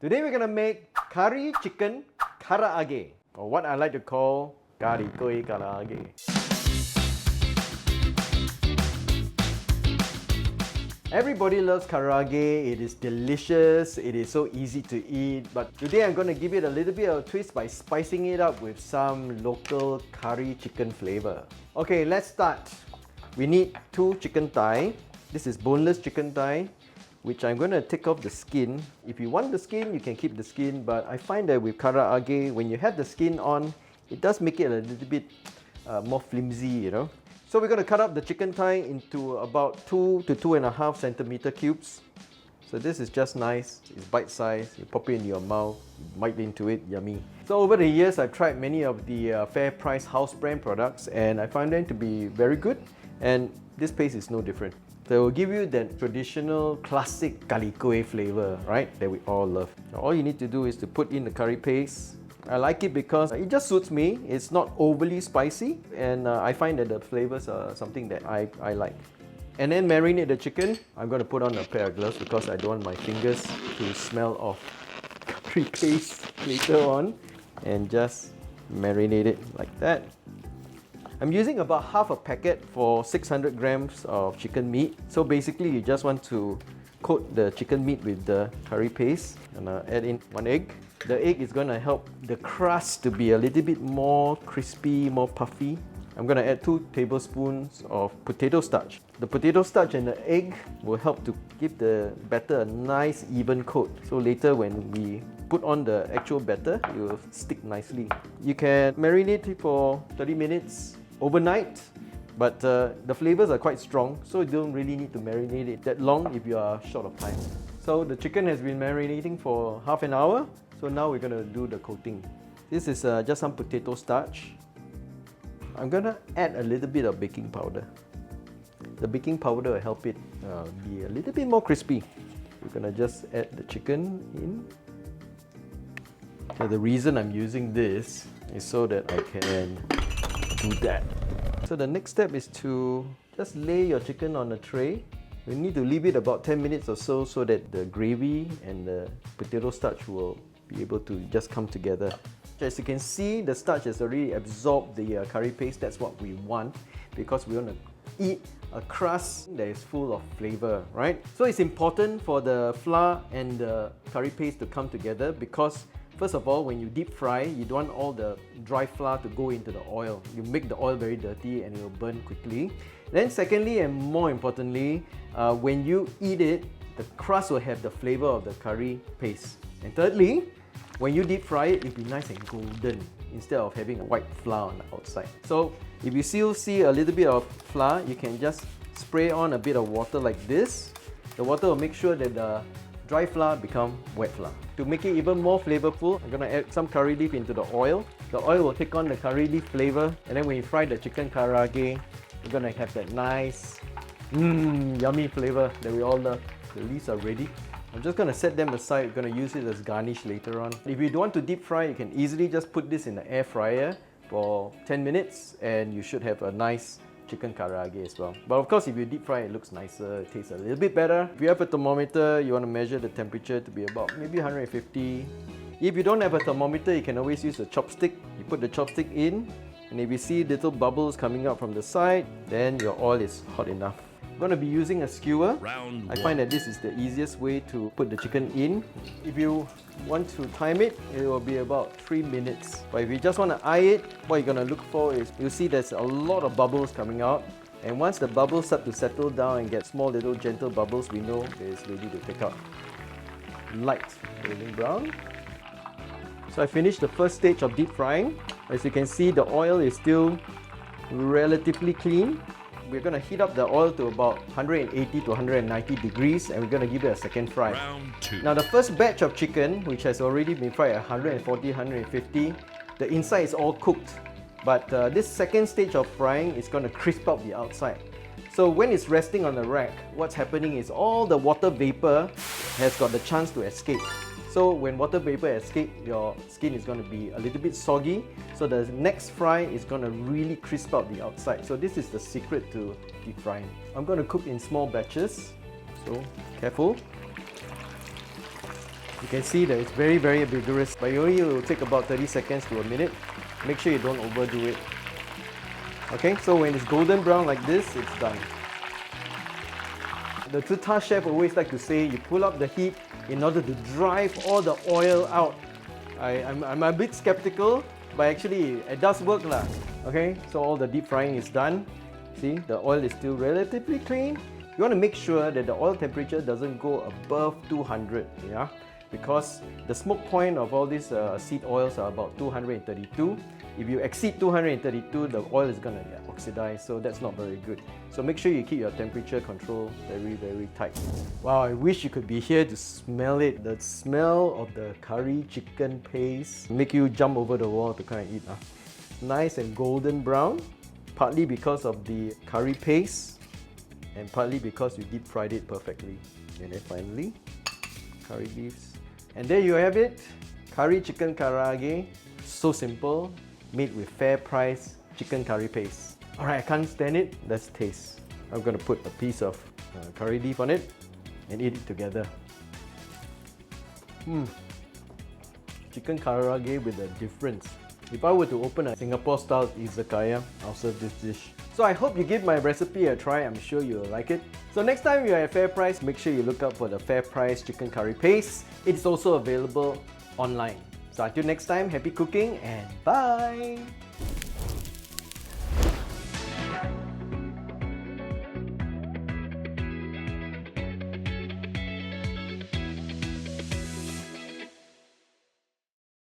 Today we're gonna make Curry Chicken Karaage, or what I like to call Curry Chicken Karaage. Everybody loves karaage, it is delicious, it is so easy to eat, but today I'm going to give it a little bit of a twist by spicing it up with some local curry chicken flavor. Okay, let's start. We need 2 chicken thigh. This is boneless chicken thigh, which I'm going to take off the skin. If you want the skin, you can keep the skin, but I find that with karaage, when you have the skin on, it does make it a little bit more flimsy, you know. So we're going to cut up the chicken thigh into about 2 to 2.5 centimeter cubes. So this is just nice, it's bite-sized, you pop it in your mouth, you bite into it, yummy. So over the years I've tried many of the FairPrice house brand products and I find them to be very good, and this paste is no different. So it will give you that traditional classic kalikoi flavor, right, that we all love. Now, all you need to do is to put in the curry paste. I like it because it just suits me. It's not overly spicy, and I find that the flavors are something that I like. And then marinate the chicken. I'm going to put on a pair of gloves because I don't want my fingers to smell of curry paste later on. And just marinate it like that. I'm using about half a packet for 600 grams of chicken meat. So basically you just want to coat the chicken meat with the curry paste, and add in 1 egg. The egg is going to help the crust to be a little bit more crispy, more puffy. I'm going to add 2 tablespoons of potato starch. The potato starch and the egg will help to give the batter a nice even coat. So later when we put on the actual batter, it will stick nicely. You can marinate it for 30 minutes overnight. But the flavors are quite strong, so you don't really need to marinate it that long if you are short of time. So the chicken has been marinating for half an hour, so now we're going to do the coating. This is just some potato starch. I'm going to add a little bit of baking powder. The baking powder will help it be a little bit more crispy. We're going to just add the chicken in. So the reason I'm using this is so that I can do that. So the next step is to just lay your chicken on a tray. You need to leave it about 10 minutes or so that the gravy and the potato starch will be able to just come together. As you can see, the starch has already absorbed the curry paste. That's what we want because we want to eat a crust that is full of flavor, right? So it's important for the flour and the curry paste to come together because first of all, when you deep fry, you don't want all the dry flour to go into the oil. You make the oil very dirty and it will burn quickly. Then secondly and more importantly, when you eat it, the crust will have the flavor of the curry paste. And thirdly, when you deep fry it, it'll be nice and golden instead of having a white flour on the outside. So if you still see a little bit of flour, you can just spray on a bit of water like this. The water will make sure that the dry flour become wet flour. To make it even more flavorful, I'm going to add some curry leaf into the oil. The oil will take on the curry leaf flavor, and then when you fry the chicken karaage, you're going to have that nice, yummy flavor that we all love. The leaves are ready. I'm just going to set them aside. We're going to use it as garnish later on. If you don't want to deep fry, you can easily just put this in the air fryer for 10 minutes and you should have a nice chicken karaage as well. But of course, if you deep fry, it looks nicer, it tastes a little bit better. If you have a thermometer, you want to measure the temperature to be about maybe 150. If you don't have a thermometer, you can always use a chopstick. You put the chopstick in, and if you see little bubbles coming out from the side, then your oil is hot enough. I'm going to be using a skewer. I find that this is the easiest way to put the chicken in. If you want to time it, it will be about 3 minutes. But if you just want to eye it, what you're going to look for is, you'll see there's a lot of bubbles coming out. And once the bubbles start to settle down and get small little gentle bubbles, we know it's ready to take out. Light golden brown. So I finished the first stage of deep frying. As you can see, the oil is still relatively clean. We're going to heat up the oil to about 180 to 190 degrees and we're going to give it a second fry. Round 2. Now the first batch of chicken, which has already been fried at 140, 150, the inside is all cooked. But this second stage of frying is going to crisp up the outside. So when it's resting on the rack, what's happening is all the water vapor has got the chance to escape. So when water vapor escapes, your skin is going to be a little bit soggy. So the next fry is going to really crisp out the outside. So this is the secret to deep frying. I'm going to cook in small batches. So careful. You can see that it's very, very vigorous, but it only will take about 30 seconds to a minute. Make sure you don't overdo it. Okay, so when it's golden brown like this, it's done. The Tata chef always like to say you pull up the heat in order to drive all the oil out. I'm a bit skeptical, but actually it does work lah. Okay, so all the deep frying is done. See, the oil is still relatively clean. You want to make sure that the oil temperature doesn't go above 200, yeah? Because the smoke point of all these seed oils are about 232. If you exceed 232, the oil is going to oxidize, so that's not very good. So make sure you keep your temperature control very, very tight. Wow, I wish you could be here to smell it. The smell of the curry chicken paste make you jump over the wall to kind of eat. Nice and golden brown, partly because of the curry paste and partly because you deep fried it perfectly. And then finally, curry leaves. And there you have it, curry chicken karaage. So simple, made with FairPrice Chicken Curry Paste. Alright, I can't stand it. Let's taste. I'm going to put a piece of curry leaf on it and eat it together. Chicken karaage with a difference. If I were to open a Singapore-style izakaya, I'll serve this dish. So I hope you give my recipe a try. I'm sure you'll like it. So next time you're at FairPrice, make sure you look out for the FairPrice Chicken Curry Paste. It's also available online. So until next time, happy cooking and bye!